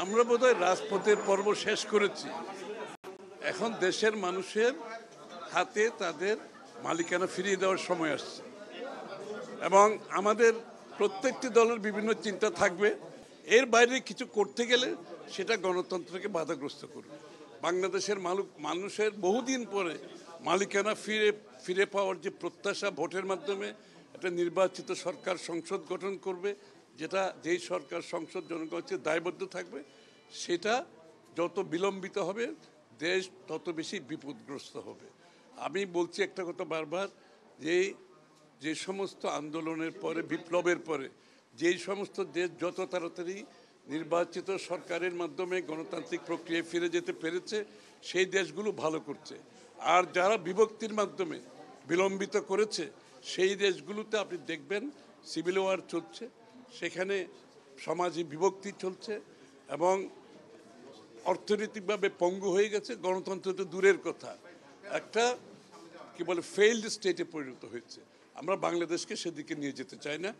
আমরা বোধহয় রাজপথের পর্ব শেষ করেছি। এখন দেশের মানুষের হাতে তাদের মালিকানা ফিরিয়ে দেওয়ার সময় আসছে এবং আমাদের প্রত্যেকটি দলের বিভিন্ন চিন্তা থাকবে। এর বাইরে কিছু করতে গেলে সেটা গণতন্ত্রকে বাধাগ্রস্ত করবে। বাংলাদেশের মানুষের বহুদিন পরে মালিকানা ফিরে পাওয়ার যে প্রত্যাশা, ভোটের মাধ্যমে একটা নির্বাচিত সরকার সংসদ গঠন করবে, যেই সরকার সংসদ জনগণের দায়বদ্ধ থাকবে, সেটা যত বিলম্বিত হবে দেশ তত বেশি বিপদগ্রস্ত হবে। আমি বলছি একটা কথা বারবার, যে সমস্ত আন্দোলনের পরে, বিপ্লবের পরে যেই সমস্ত দেশ যত তাড়াতাড়ি নির্বাচিত সরকারের মাধ্যমে গণতান্ত্রিক প্রক্রিয়ায় ফিরে যেতে পেরেছে সেই দেশগুলো ভালো করছে। আর যারা বিভক্তির মাধ্যমে বিলম্বিত করেছে সেই দেশগুলোতে আপনি দেখবেন সিভিল ওয়ার চলছে, সেখানে সমাজে বিভক্তি চলছে এবং অর্থনৈতিকভাবে পঙ্গু হয়ে গেছে। গণতন্ত্র তো দূরের কথা, একটা কি বলে ফেইল্ড স্টেটে পরিণত হয়েছে। আমরা বাংলাদেশকে সেদিকে নিয়ে যেতে চাই না।